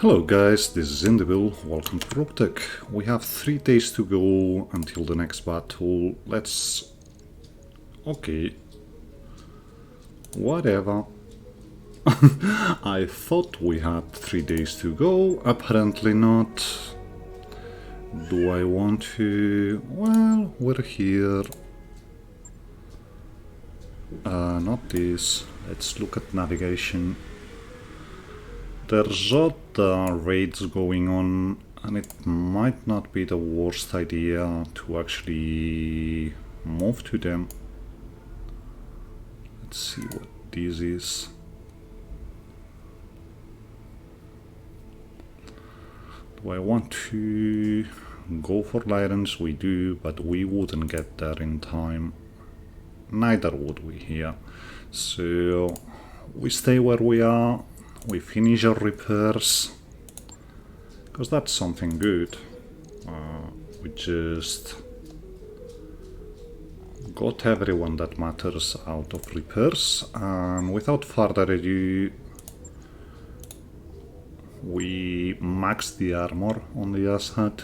Hello guys, this is Individual, welcome to Roguetech. We have 3 days to go until the next battle. Let's... okay. Whatever. I thought we had 3 days to go, apparently not. Do I want to... well, we're here. Not this. Let's look at navigation. There's other raids going on, and it might not be the worst idea to actually move to them. Let's see what this is. Do I want to go for Lydens? We do, but we wouldn't get there in time. Neither would we here. So we stay where we are. We finish our repairs, because that's something good. We just got everyone that matters out of repairs, and without further ado, we maxed the armor on the asshat,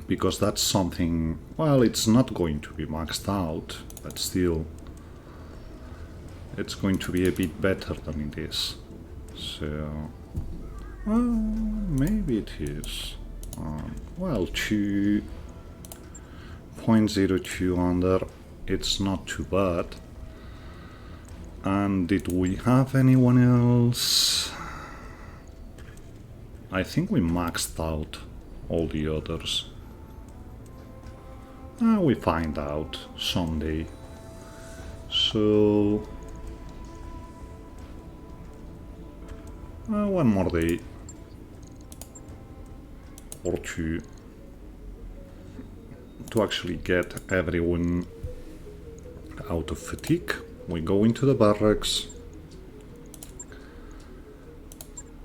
because that's something, well, it's not going to be maxed out, but still, it's going to be a bit better than it is. So, well, maybe it is. Well, 2.02 under, it's not too bad. And did we have anyone else? I think we maxed out all the others. We find out someday. So... one more day or two to actually get everyone out of fatigue. We go into the barracks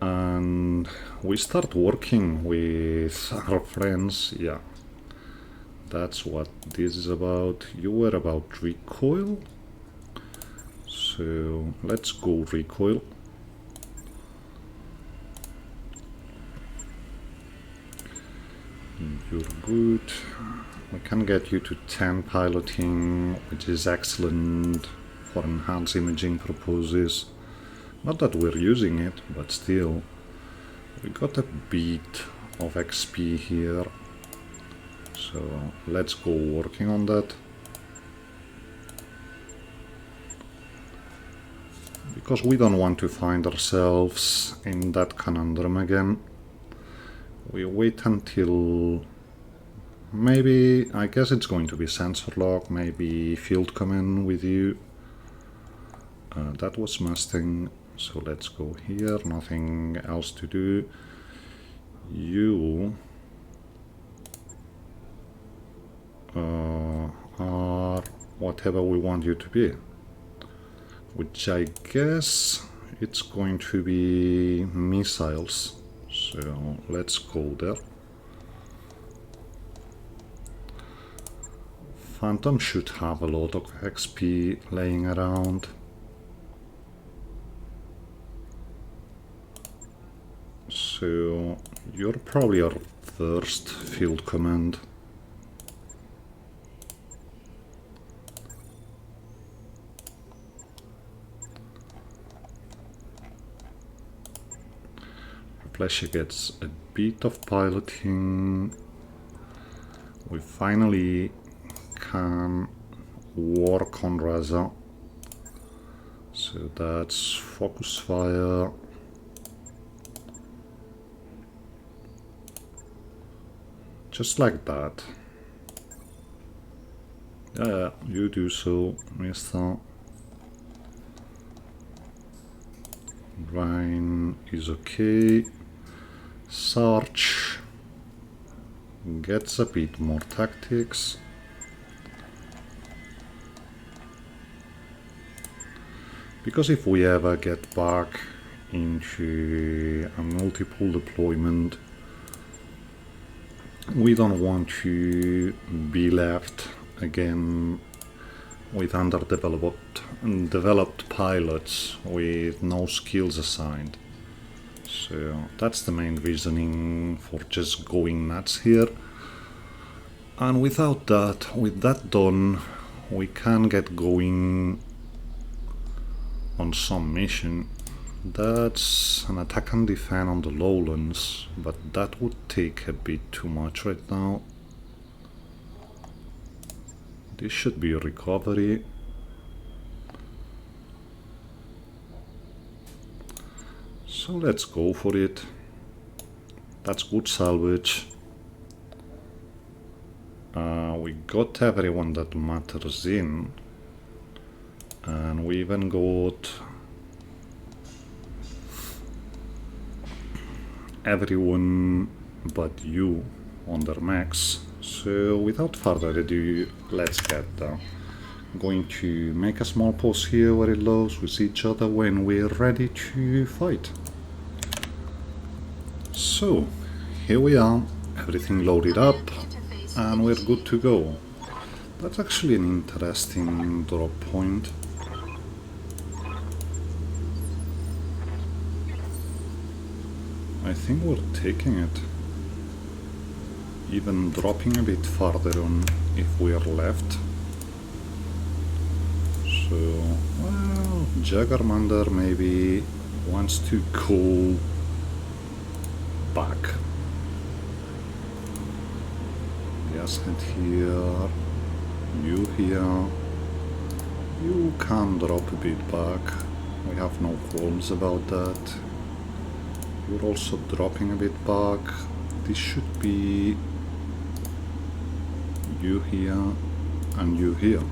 and we start working with our friends. Yeah, that's what this is about. You were about recoil, so let's go recoil. You're good. We can get you to 10 piloting, which is excellent for enhanced imaging purposes. Not that we're using it, but still. We got a bit of XP here. So let's go working on that. Because we don't want to find ourselves in that conundrum again. We wait until maybe, I guess it's going to be sensor lock, maybe field command with you. That was Mustang, so let's go here, nothing else to do. You are whatever we want you to be, which I guess it's going to be missiles. So let's go there. Phantom should have a lot of XP laying around. So you're probably our first field command. Flasher gets a bit of piloting. We finally can work on Raza. So that's focus fire. Just like that. Yeah, you do so, mister. Rhine is okay. Sarge gets a bit more tactics. Because if we ever get back into a multiple deployment, we don't want to be left again with developed pilots with no skills assigned. So that's the main reasoning for just going nuts here. And without that, with that done, we can get going on some mission. That's an attack and defend on the lowlands, but that would take a bit too much right now. This should be a recovery. So let's go for it. That's good salvage. We got everyone that matters in. And we even got everyone but you on their max. So without further ado, let's get down. I'm going to make a small pause here where it loads. We see each other when we're ready to fight. So here we are, everything loaded up and we're good to go. That's actually an interesting drop point. I think we're taking it. Even dropping a bit farther on if we are left. So, well, Jaggermander maybe wants to go back. Yes, head here. You here. You can drop a bit back. We have no qualms about that. You're also dropping a bit back. This should be you here and you here.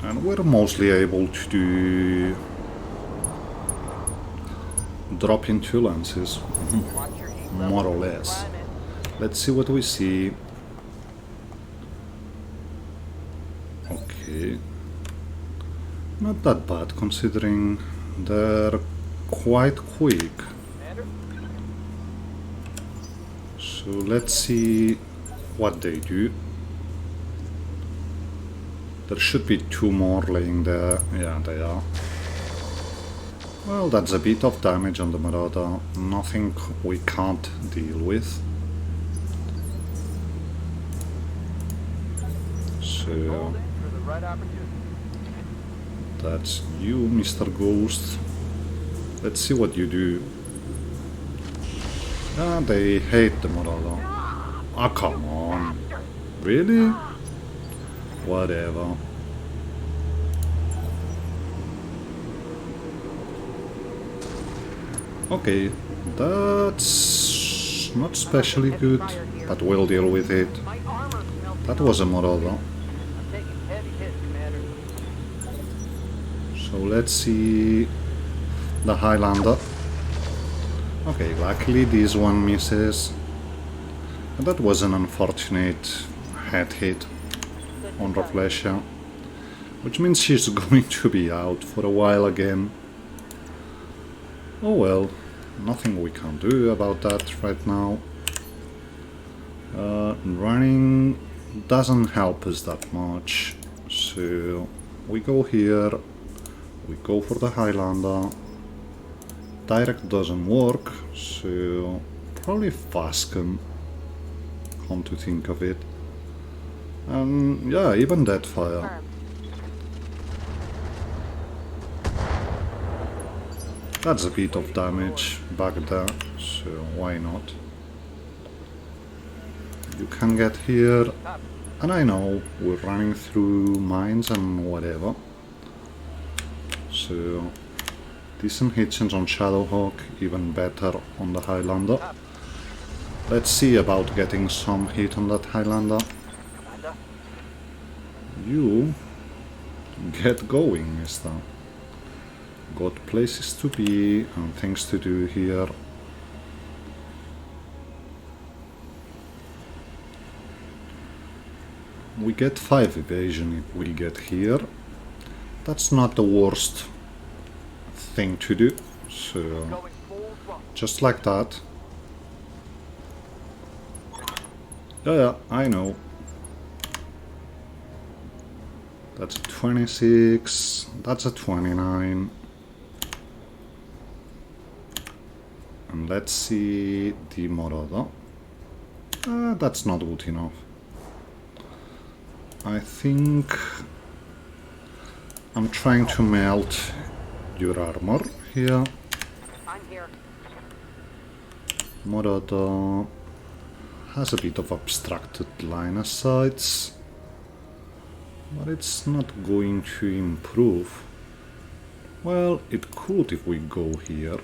And we're mostly able to do drop in two lances, more or less. Let's see what we see. Okay. Not that bad considering they're quite quick. So let's see what they do. There should be two more laying there. Yeah, they are. Well, that's a bit of damage on the Marauder. Nothing we can't deal with. So that's you, Mr. Ghost. Let's see what you do. Ah, they hate the Marauder. Ah, come on. Really? Whatever. Okay, that's not especially good, but we'll deal with it. That was a Marauder. So let's see the Highlander. Okay, luckily this one misses. And that was an unfortunate head hit on Rafflesia, which means she's going to be out for a while again. Oh well, nothing we can do about that right now. Running doesn't help us that much, so we go here, we go for the Highlander. Direct doesn't work, so probably Fascum, come to think of it. And yeah, even Deadfire. That's a bit of damage back there, so why not? You can get here, and I know we're running through mines and whatever. So decent hits on Shadowhawk, even better on the Highlander. Let's see about getting some hit on that Highlander. You get going, mister. Got places to be and things to do here. We get 5 evasion if we get here. That's not the worst thing to do. So just like that. Yeah, I know. That's a 26. That's a 29. And let's see the Morada. That's not good enough. I think I'm trying to melt your armor here. I'm here. Morada has a bit of obstructed line of sights, but it's not going to improve. Well, it could if we go here.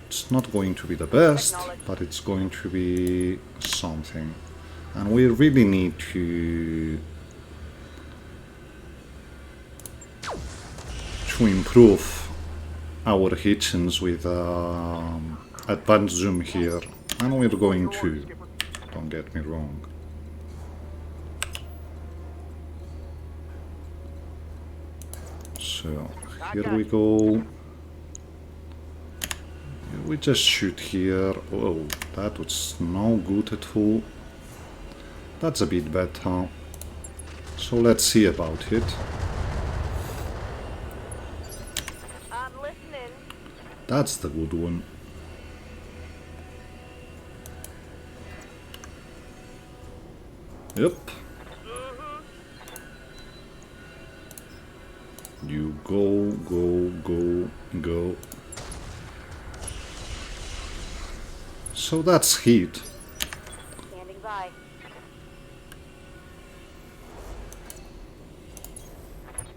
It's not going to be the best, but it's going to be something. And we really need to improve our hitchings with advanced zoom here. And we're going to, don't get me wrong. So, here we go. We just shoot here. Oh, that was no good at all. That's a bit better. So let's see about it. I'm listening. That's the good one. Yep. You go, go, go, go. So that's heat. Standing by.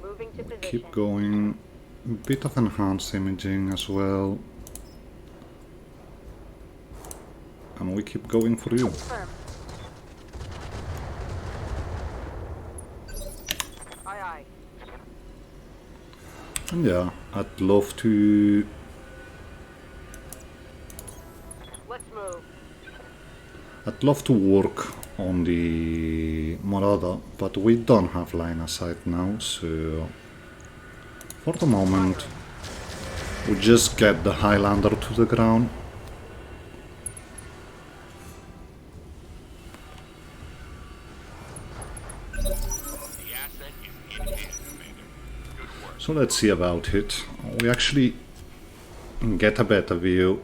Moving to position. Keep going. A bit of enhanced imaging as well. And we keep going for you. Firm. Aye, aye. And yeah, I'd love to... Let's move. I'd love to work on the Morada, but we don't have line of sight now, so... For the moment, we just get the Highlander to the ground. So let's see about it. We actually get a better view.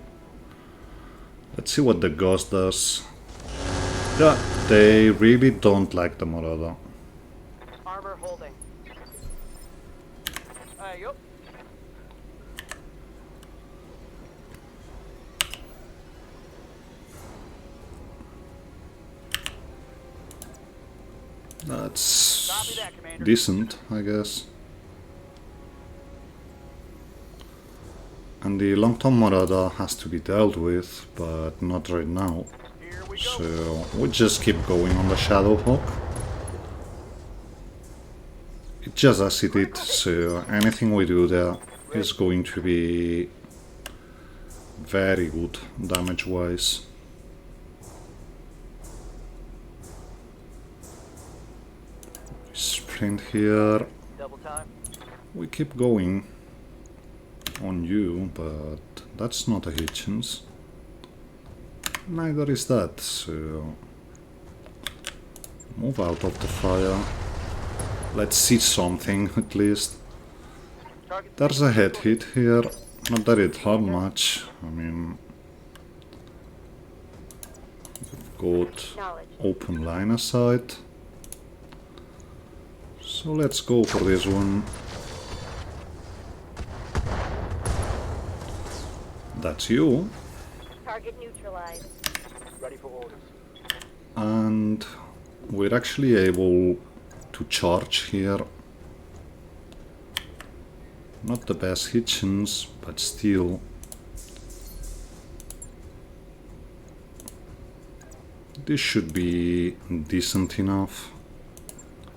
Let's see what the Ghost does. Yeah, they really don't like the Morada. Armor holding. Yup. That's Copy that, Commander. decent, I guess. And the long-term Morada has to be dealt with, but not right now. Here we go. So we just keep going on the Shadowhawk. It just as it did, so anything we do there is going to be very good damage-wise. Sprint here. Double time. We keep going on you, but that's not a Hitchens. Neither is that, so move out of the fire. Let's see something at least. Target. There's a head hit here, not that it hurt much. I mean, we've got Knowledge. open line of sight. So let's go for this one. That's you. Target neutralized. Ready for orders. And we're actually able to charge here. Not the best Hitchens, but still. This should be decent enough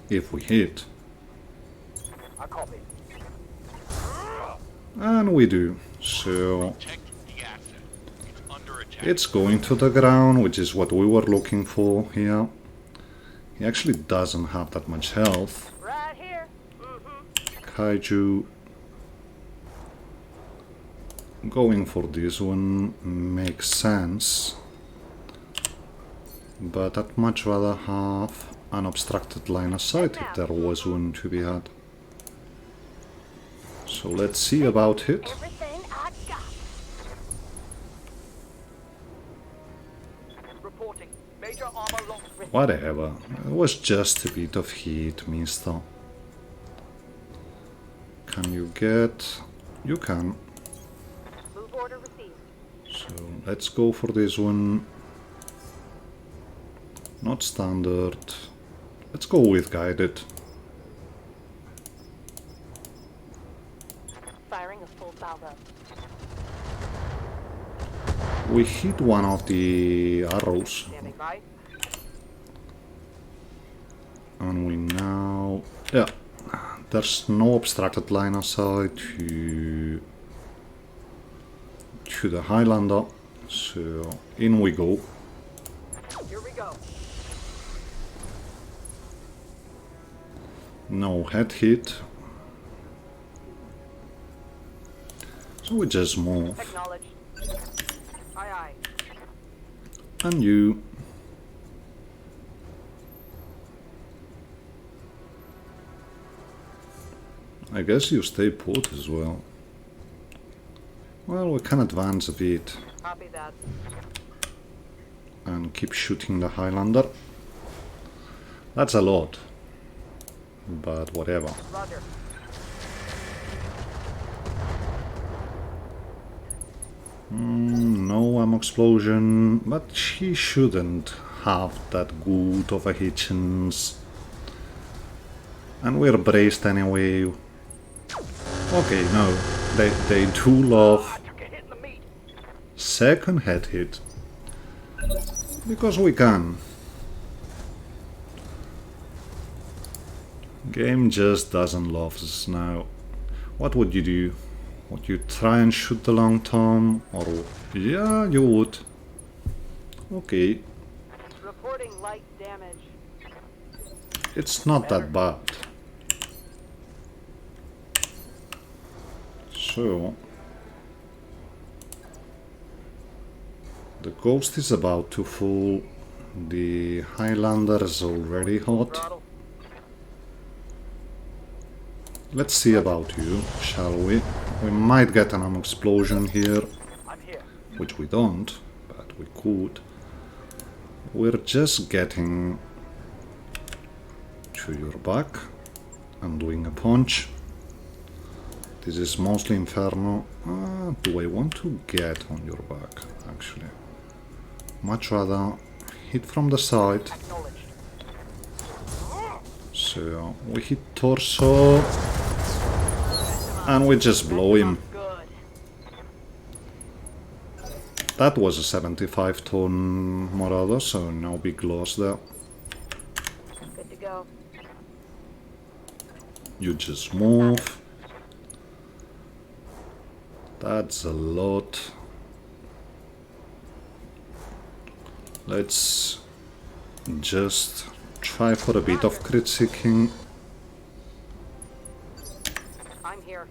if we hit. I copy. And we do. So Protect the asset. It's under attack. it's going to the ground, which is what we were looking for here. He actually doesn't have that much health. Right here. Kaiju. Going for this one makes sense. But I'd much rather have an obstructed line of sight if there was one to be had. So let's see about it. Everything I got. Reporting. Major armor loss. Whatever. It was just a bit of heat, mister. Can you get... You can. Move order received. So let's go for this one. Not standard. Let's go with guided. Firing a full salvo. We hit one of the arrows. Standing by. And we now... Yeah. There's no obstructed line of sight to the Highlander. So in we go. Here we go. No head hit. So we just move. Acknowledged. Aye aye. And you. I guess you stay put as well. Well, we can advance a bit Copy that. and keep shooting the Highlander. That's a lot. But whatever. Roger. No ammo explosion, but she shouldn't have that good of a hit chance. And we're braced anyway. Okay, no, they do love Took a hit in the meat. second head hit. Because we can. Game just doesn't love us now. What would you do? Would you try and shoot the long tom? Or... yeah, you would. Okay, Reporting light damage. it's not that bad. So... the Ghost is about to fall. The Highlander is already hot. Throttle. Let's see about you, shall we? We might get an ammo explosion here, I'm here. which we don't, but we could. We're just getting to your back and doing a punch. This is mostly Inferno. Do I want to get on your back, actually? Much rather hit from the side. Acknowledged. So we hit torso and we just blow him. Good. That was a 75 ton Morado, so no big loss there. Good to go. You just move. That's a lot. Let's just try for a bit of crit seeking. I'm here.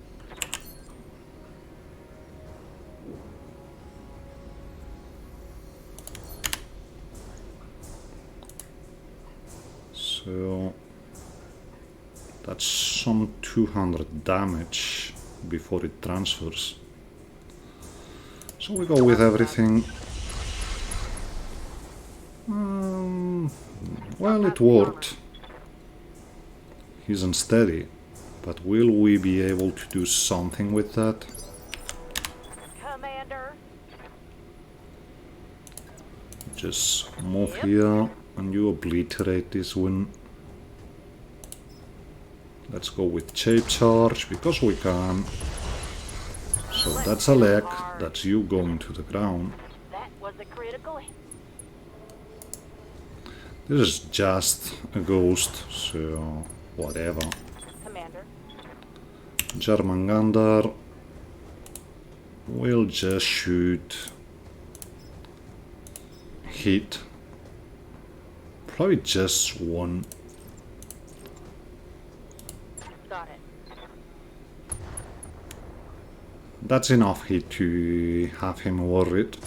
So that's some 200 damage before it transfers. So we go with everything. Well, it worked. He's unsteady, but will we be able to do something with that? Commander. Just move here and you obliterate this one. Let's go with shape charge because we can. So that's a leg, that's you going to the ground. That was a critical hit. This is just a ghost, so whatever. Commander. German Gander will just shoot, hit, probably just one. Got it. That's enough hit to have him worried.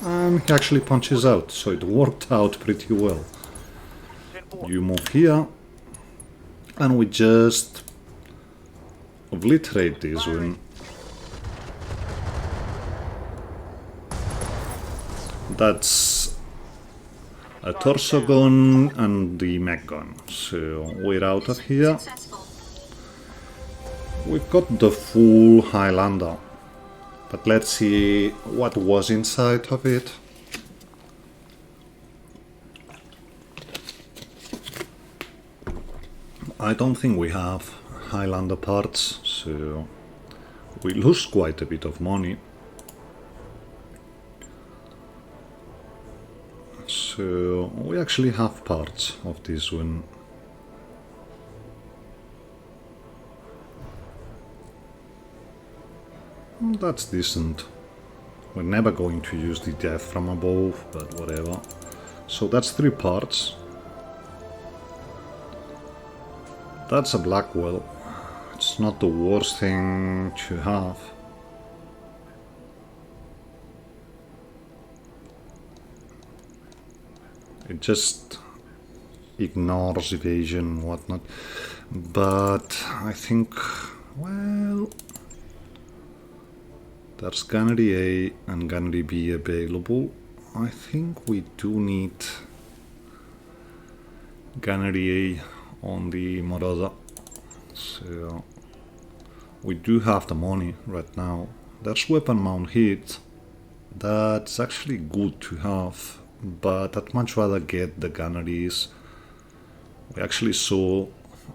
And he actually punches out, so it worked out pretty well. You move here, and we just obliterate this one. That's a torso gun and the mech gun. So we're out of here. We've got the full Highlander. But let's see what was inside of it. I don't think we have Highlander parts, so we lose quite a bit of money. So we actually have parts of this one. That's decent. We're never going to use the death from above, but whatever. So that's 3 parts. That's a Blackwell. It's not the worst thing to have. It just ignores evasion and whatnot. But I think, well, there's Gunnery A and Gunnery B available. I think we do need Gunnery A on the Marauder. So we do have the money right now. There's weapon mount hit. That's actually good to have, but I'd much rather get the gunneries. We actually saw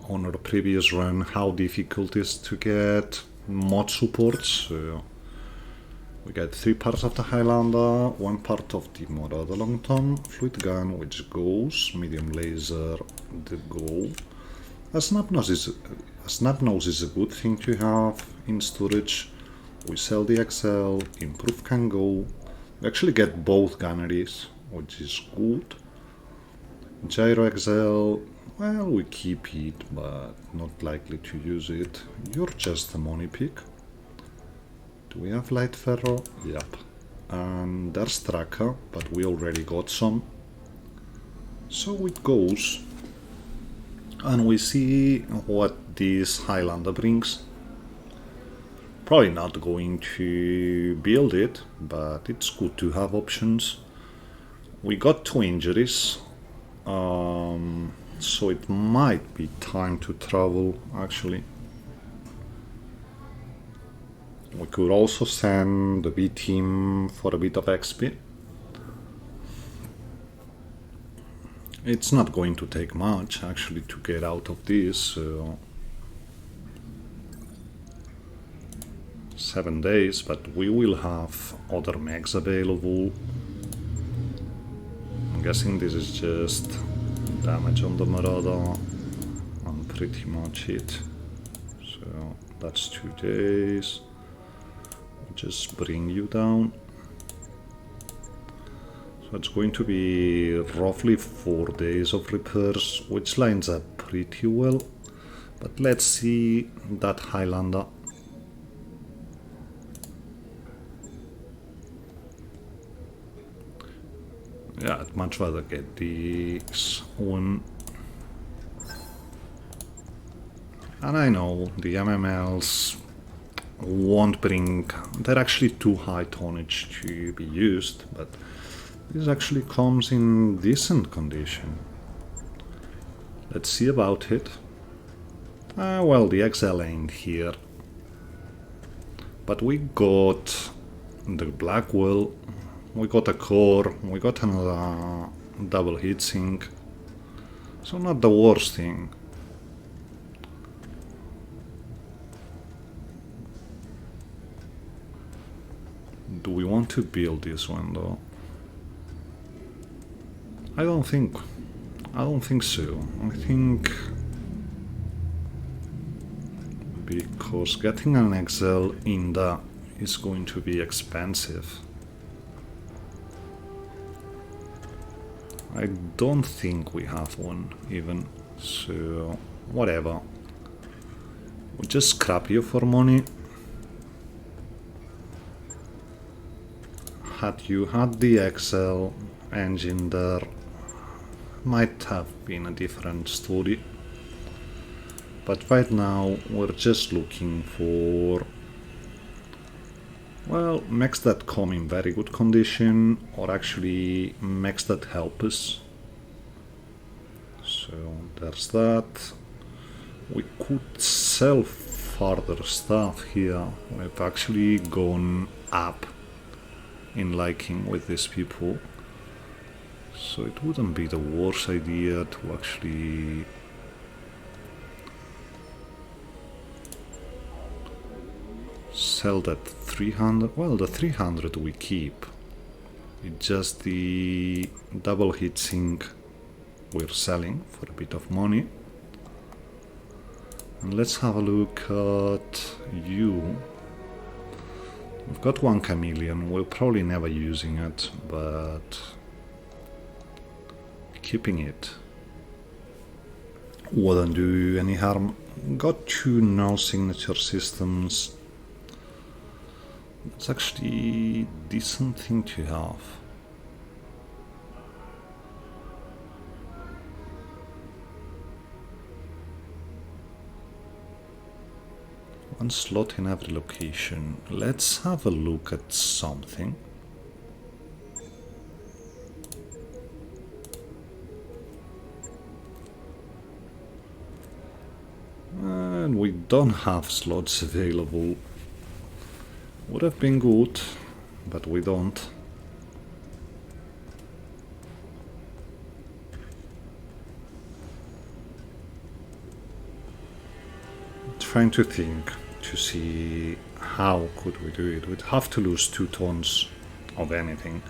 on our previous run how difficult it is to get mod supports. So we get 3 parts of the Highlander, 1 part of the Marauder long tom, fluid gun which goes, medium laser, the go. A snap nose is a good thing to have in storage. We sell the XL, improve can go. We actually get both gunneries, which is good. Gyro XL, well, we keep it, but not likely to use it. You're just a money pick. Do we have light ferro? Yep. And there's tracker, but we already got some. So it goes. And we see what this Highlander brings. Probably not going to build it, but it's good to have options. We got 2 injuries, so it might be time to travel actually. We could also send the B team for a bit of XP. It's not going to take much actually to get out of this, so 7 days, but we will have other mechs available. I'm guessing this is just damage on the Marauder and pretty much it. So that's 2 days. Just bring you down. So it's going to be roughly 4 days of repairs, which lines up pretty well. But let's see that Highlander. Yeah, I'd much rather get this one. And I know the MMLs won't bring, they're actually too high tonnage to be used, but this actually comes in decent condition. Let's see about it. Well, the XL ain't here, but we got the Blackwell, we got a core, we got another double heatsink, so not the worst thing. Do we want to build this one though? I don't think so. I think because getting an XL in that is going to be expensive. I don't think we have one even, so whatever. We'll just scrap you for money. Had you had the XL engine there, might have been a different story. But right now we're just looking for, well, mechs that come in very good condition, or actually mechs that help us. So there's that. We could sell further stuff here. We've actually gone up in liking with these people. So it wouldn't be the worst idea to actually sell that 300. Well, the 300 we keep. It's just the double heatsink we're selling for a bit of money. And let's have a look at you. We've got one chameleon. We're probably never using it, but keeping it wouldn't do any harm. Got 2 null signature systems. It's actually a decent thing to have. One slot in every location. Let's have a look at something. And we don't have slots available. Would have been good, but we don't. Trying to think to see how could we do it. We'd have to lose 2 tons of anything,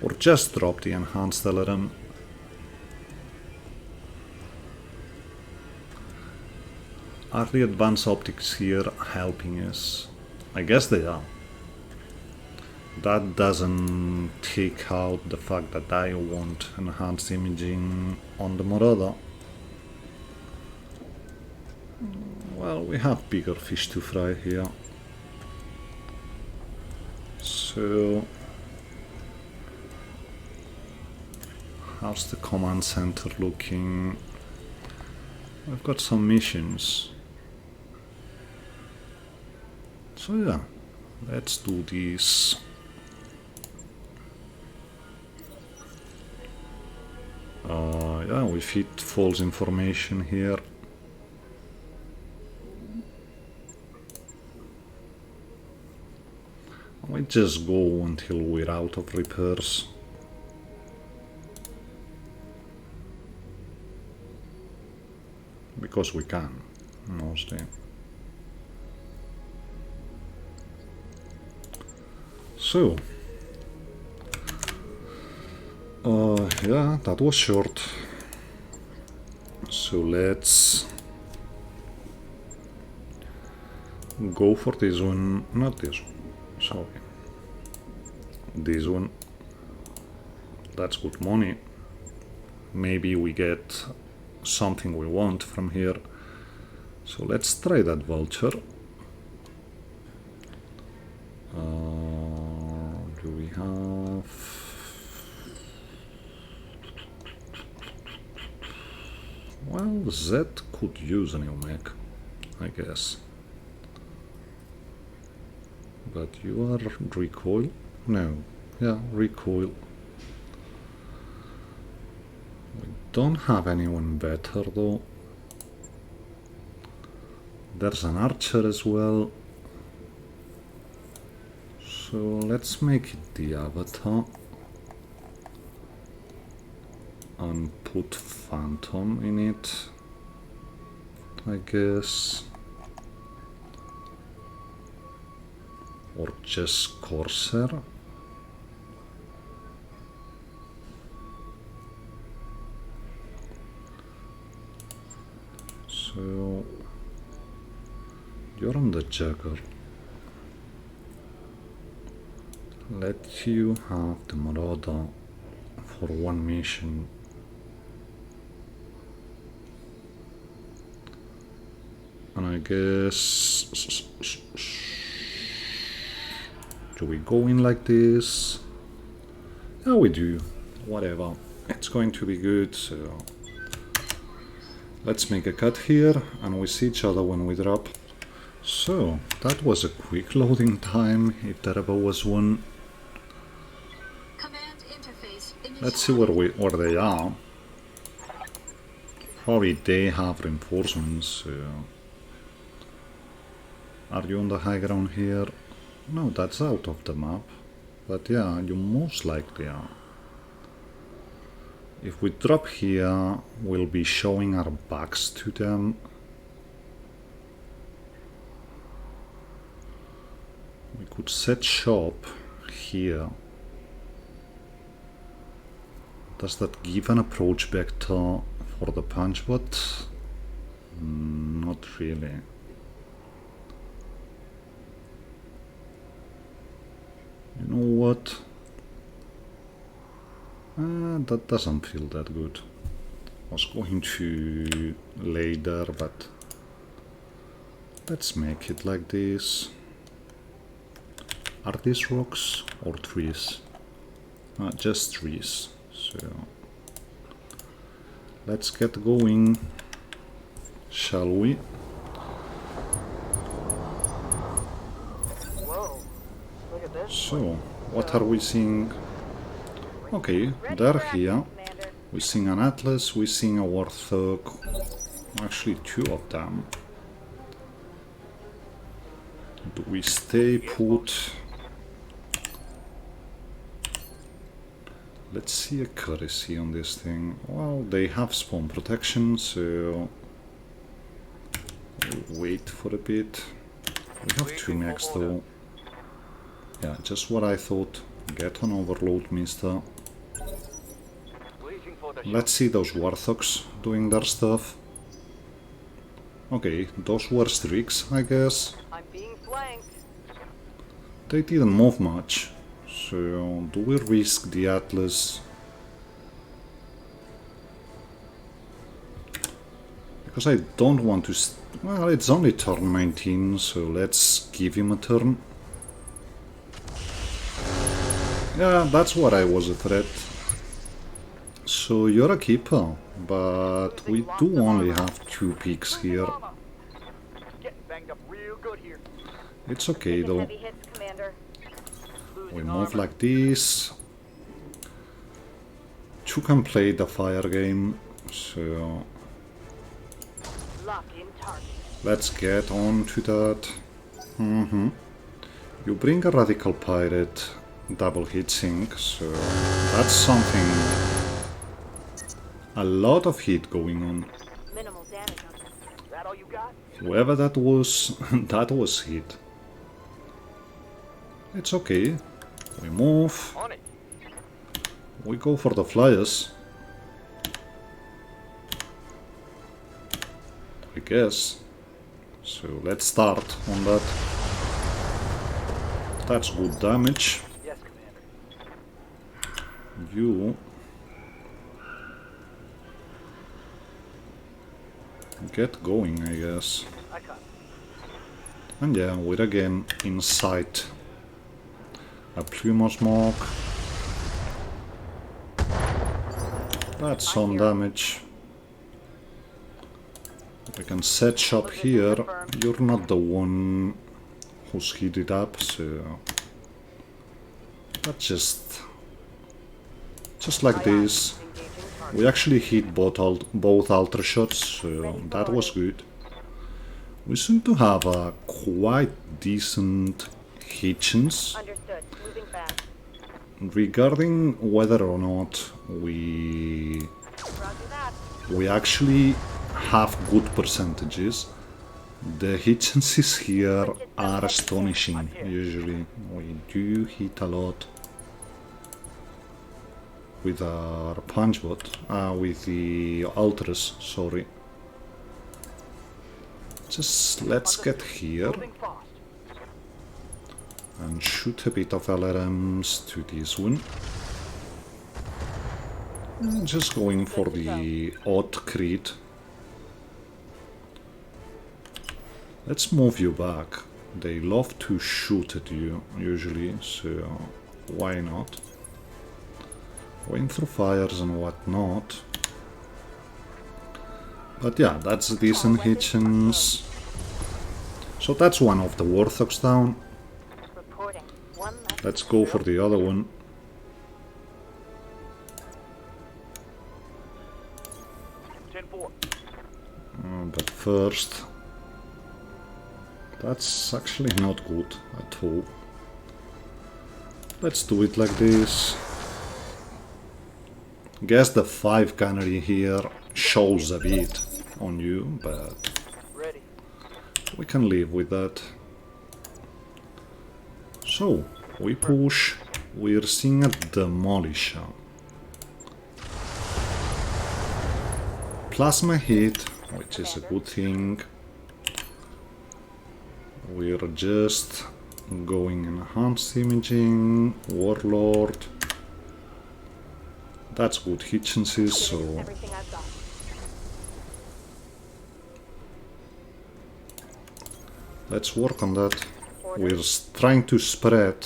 or just drop the enhanced LRM. Are the advanced optics here helping us? I guess they are. That doesn't take out the fact that I want enhanced imaging on the Marauder. Well, we have bigger fish to fry here. So, how's the command center looking? I've got some missions. So yeah, let's do this. Yeah, we feed false information here. We just go until we're out of repairs. Because we can, mostly. So, yeah, that was short. So let's go for this one, not this one, sorry. This one, that's good money. Maybe we get something we want from here. So let's try that vulture. Do we have... Well, Z could use a new mech, I guess. But you are recoil? No. Yeah, recoil. We don't have anyone better though. There's an archer as well. So let's make it the avatar. And put Phantom in it, I guess. Or just Corsair. So you're on the Jagger. Let you have the Marauder for one mission. And I guess... Do we go in like this? Yeah, we do. Whatever. It's going to be good, so... Let's make a cut here, and we see each other when we drop. So, that was a quick loading time, if there ever was one. Let's see where they are. Probably they have reinforcements, so... Are you on the high ground here? No, that's out of the map. But yeah, you most likely are. If we drop here, we'll be showing our backs to them. We could set shop here. Does that give an approach vector for the punch bot? Not really. You know what? That doesn't feel that good. I was going to lay there, but let's make it like this. Are these rocks or trees? Just trees. So let's get going, shall we? Whoa. Look at this. So, what are we seeing? Okay, they're here. Commander. We're seeing an Atlas, we're seeing a Warthog. Actually, two of them. Do we stay put? Let's see accuracy on this thing. Well, they have spawn protection, so we'll wait for a bit. We have two mechs though. Yeah, just what I thought. Get on overload, mister. Waiting for the Let's see those Warthogs doing their stuff. Okay, those were streaks, I guess. I'm being flanked. They didn't move much. So, do we risk the Atlas? Because I don't want to... Well, it's only turn 19, so let's give him a turn. Yeah, that's what I was afraid. So, you're a keeper, but we do only have 2 peaks here. Getting banged up real good here. It's okay Taking though. heavy hits, Commander. We move like this. 2 can play the fire game, so Lock in target. let's get on to that. You bring a Radical Pirate, double hit sync, so that's something. A lot of hit going on. Minimal damage on this. Is that all you got? Whoever that was, that was hit. It's okay. We move. On it. We go for the flyers. I guess. So let's start on that. That's good damage. Yes, Commander. You get going, I guess. I caught. And yeah, we're again in sight. A plume of smoke. That's some damage. We can set shop here. You're not the one who's heated up, so that's just like this. Engaging target. We actually hit both ultra shots, so that was good. We seem to have a quite decent hit chance. Understood. Moving fast. Regarding whether or not we Roger that. actually have good percentages, the hit chances here are astonishing. Usually we do hit a lot with our punch bot, with the ultras, sorry. Just let's get here Moving fast. and shoot a bit of LRMs to this one. Just going for the odd crit. Let's move you back. They love to shoot at you, usually, so why not? Going through fires and whatnot. But yeah, that's a decent hit chance. So that's one of the Warthogs down. Reporting. One left. Let's go for the other one. 10-4. first. That's actually not good at all. Let's do it like this. Guess the 5 gunnery here shows a bit on you, but Ready. we can live with that. So, we push. We're seeing a demolisher. Plasma hit, which is a good thing. We're just going enhanced imaging, warlord. That's good hit chances, so Everything I've got. let's work on that. Order. We're trying to spread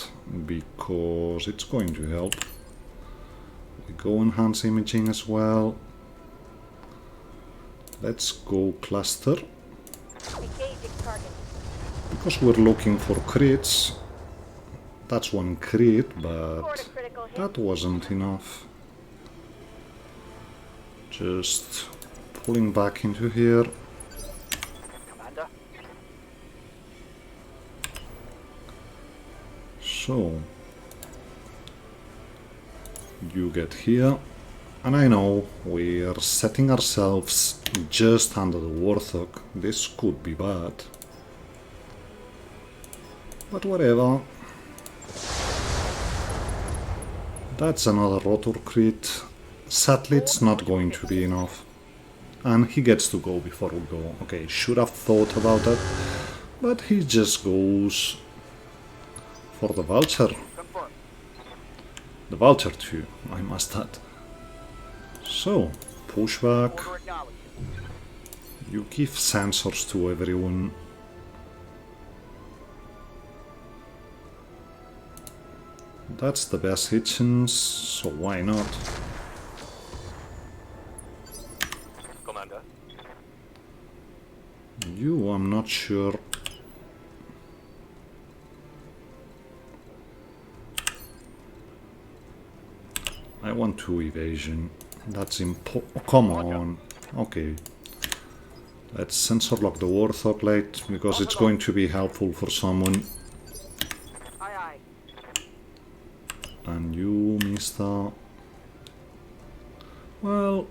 because it's going to help. We go enhance imaging as well. Let's go cluster. Engaging target. Because we're looking for crits. That's one crit, Scored but a critical hit. that wasn't enough. Just pulling back into here. Commander. So, you get here, and I know we're setting ourselves just under the Warthog. This could be bad, but whatever. That's another rotor crit. Sadly, it's not going to be enough. And he gets to go before we go. Okay, should have thought about that, but he just goes for the Vulture. Confirm. The Vulture too, I must add. So, push back. Order acknowledged. You give sensors to everyone. That's the best hit chance, so why not? Commander. You, I'm not sure. I want 2 evasion. That's come on. Okay. Let's sensor lock the Warthog light because it's going to be helpful for someone. Aye, aye. And you, mister. Well,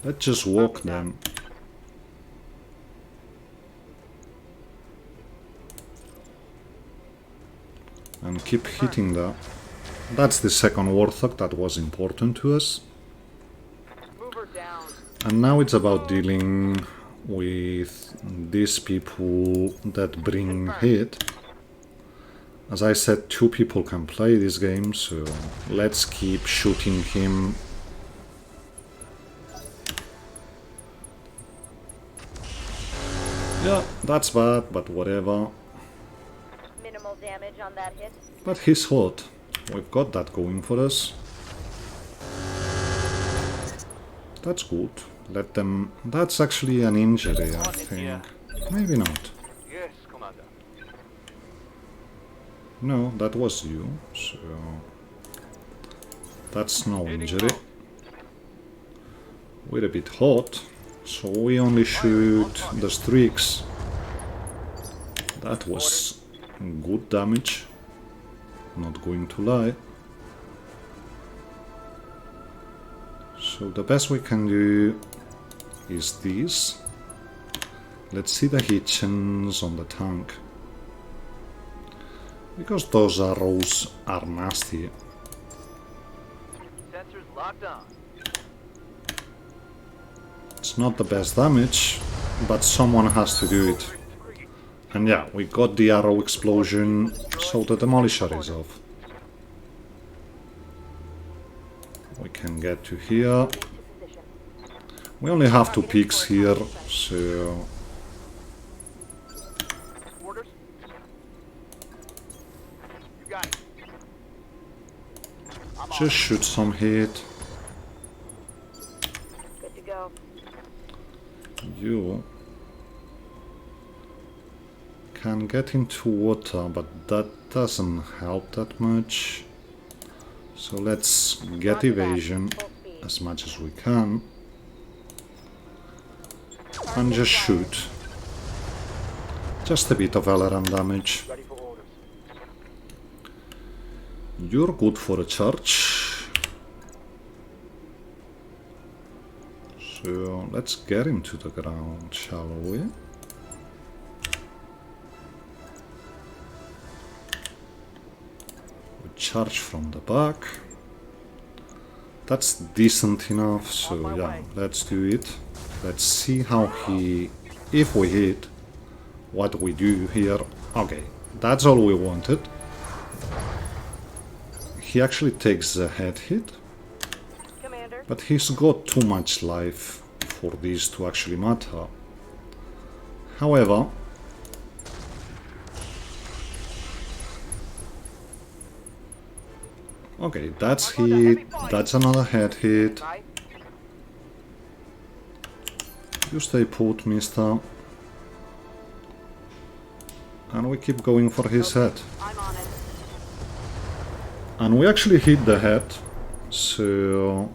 let's just walk them. And keep hitting that. That's the second Warthog that was important to us. Move her down. And now it's about dealing with these people that bring hit. As I said, 2 people can play this game, so let's keep shooting him. Yeah, that's bad, but whatever. Minimal damage on that hit. But he's hot. We've got that going for us. That's good. Let them... That's actually an injury, I think. Maybe not. Yes, Commander. No, that was you, so... That's no injury. We're a bit hot, so we only shoot the streaks. That was good damage. Not going to lie. So the best we can do is this. Let's see the hit chance on the tank. Because those arrows are nasty. Sensors locked on. It's not the best damage, but someone has to do it. And yeah, we got the arrow explosion, so the demolisher is off. We can get to here. We only have 2 peaks here, so Orders. You got it. I'm on. just shoot some hit. Good to go. You can get into water, but that doesn't help that much. So let's get Roger that. evasion Full speed. as much as we can. and just shoot. Just a bit of aileron damage. Ready for orders. You're good for a charge. So let's get him to the ground, shall we? We charge from the back. That's decent enough, so yeah, let's do it. Let's see how he... if we hit, what we do here. Okay, that's all we wanted. He actually takes a head hit, Commander. but he's got too much life for this to actually matter. However, okay, that's hit, that's another head hit. Right? You stay put, mister. And we keep going for his head. I'm on it. And we actually hit the head. So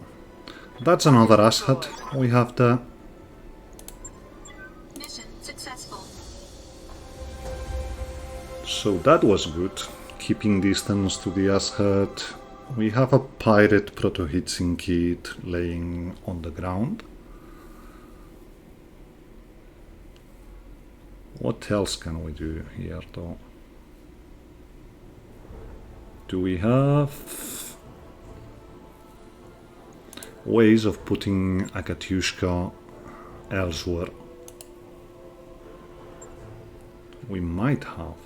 that's another asset we have there. Mission successful. So that was good. Keeping distance to the asset. We have a pirate proto-heatsink kit laying on the ground. What else can we do here though? Do we have ways of putting a Katyushka elsewhere? We might have.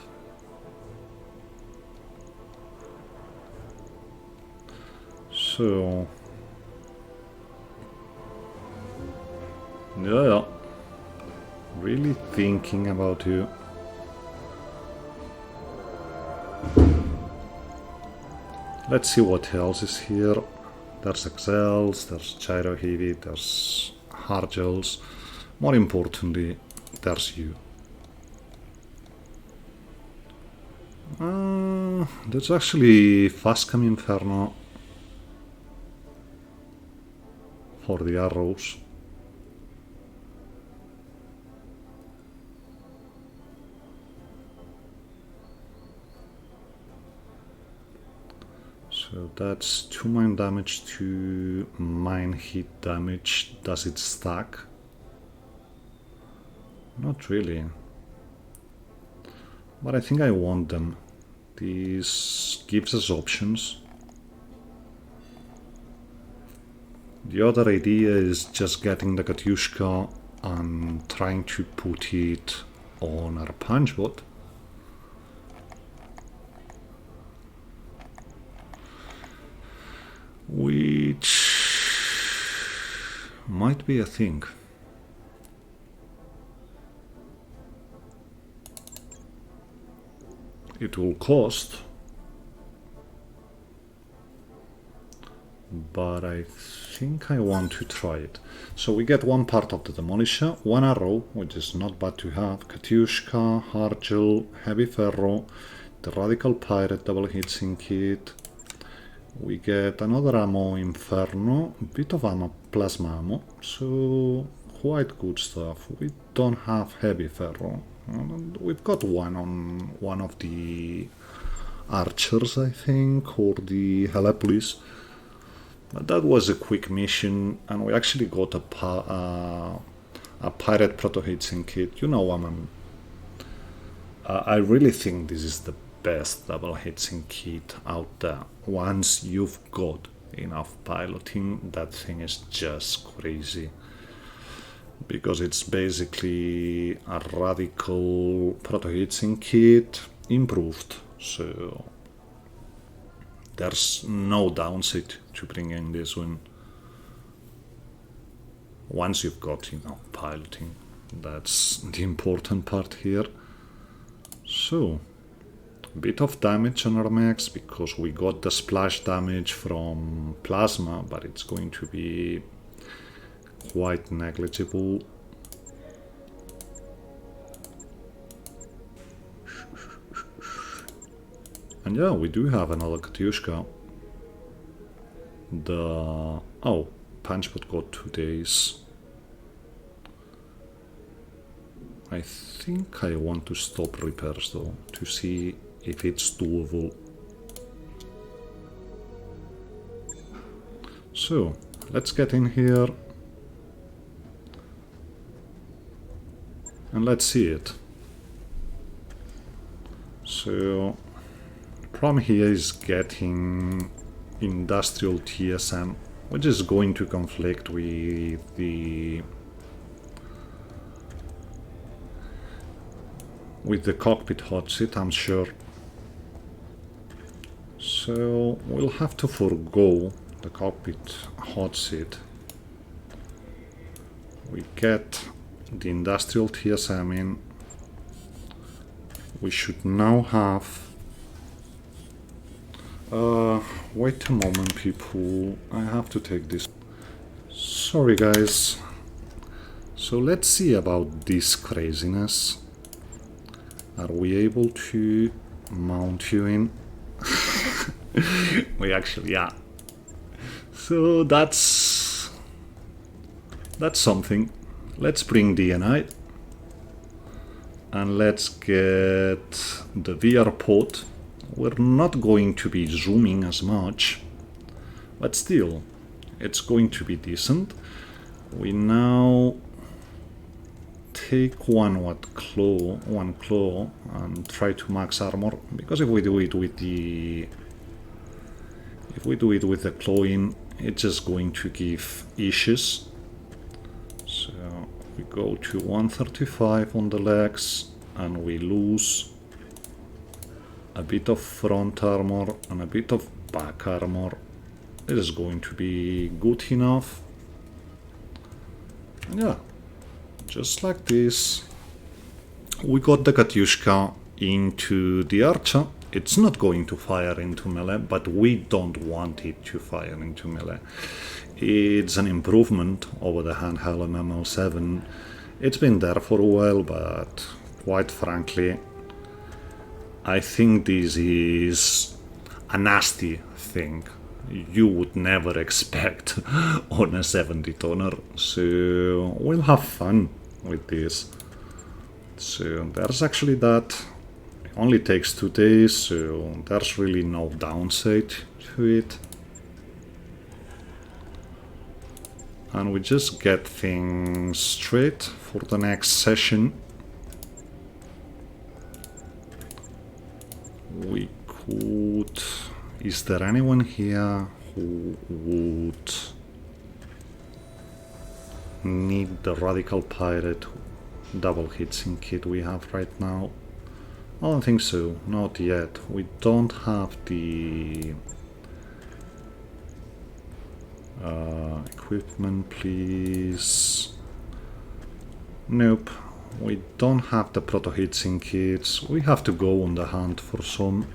So yeah. Really thinking about you. Let's see what else is here. There's Excels, there's Gyro Heavy, there's Hargels. More importantly, there's you. There's actually Fastcam Inferno for the arrows. So that's 2 mine damage, 2 mine hit damage. Does it stack? Not really. But I think I want them. This gives us options. The other idea is just getting the Katyushka and trying to put it on our punch bot. Which might be a thing. It will cost, but I think I want to try it. So we get one part of the Demolisher, one arrow, which is not bad to have, Katyushka, Hargel, Heavy Ferro, the Radical Pirate double heatsink kit. We get another ammo Inferno, a bit of ammo, plasma ammo, so quite good stuff. We don't have Heavy Ferro. We've got one on one of the archers, I think, or the Helepolis. But that was a quick mission, and we actually got a pirate proto-heatsink kit. You know, I really think this is the best double heatsink kit out there. Once you've got enough piloting, that thing is just crazy. Because it's basically a radical proto-heatsink kit improved, so there's no downside to bringing this one. Once you've got enough piloting, that's the important part here. So, a bit of damage on our mechs because we got the splash damage from plasma, but it's going to be quite negligible. And yeah, we do have another Katyushka. Punchbot got 2 days. I think I want to stop repairs though, to see if it's doable. So, let's get in here and let's see it. So, problem here is getting industrial TSM, which is going to conflict with the cockpit hot seat, I'm sure. So we'll have to forego the cockpit hot seat. We get the industrial TSM in. We should now have... wait a moment, people. I have to take this. Sorry, guys. So let's see about this craziness. Are we able to mount you in? We actually, yeah. So that's something. Let's bring DNI. And let's get the VR pod. We're not going to be zooming as much, but still, it's going to be decent. We now take one claw and try to max armor, because if we do it with the claw in, it's just going to give issues. So we go to 135 on the legs and we lose a bit of front armor and a bit of back armor. It is going to be good enough. And yeah, just like this, we got the Katyushka into the Archer. It's not going to fire into melee, but we don't want it to fire into melee. It's an improvement over the handheld MMO7. It's been there for a while, but quite frankly, I think this is a nasty thing you would never expect on a 70 tonner. So we'll have fun with this. So there's actually that. It only takes 2 days, so there's really no downside to it. And we just get things straight for the next session. We could... Is there anyone here who would need the Radical Pirate double heatsink kit we have right now? I don't think so, not yet. We don't have the equipment, please. Nope. We don't have the proto heatsink kits. We have to go on the hunt for some.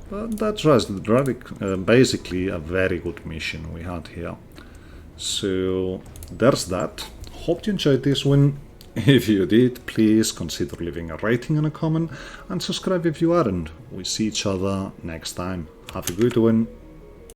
But that's just basically a very good mission we had here. So there's that. Hope you enjoyed this one. If you did, please consider leaving a rating and a comment, and subscribe if you aren't. We see each other next time. Have a good one.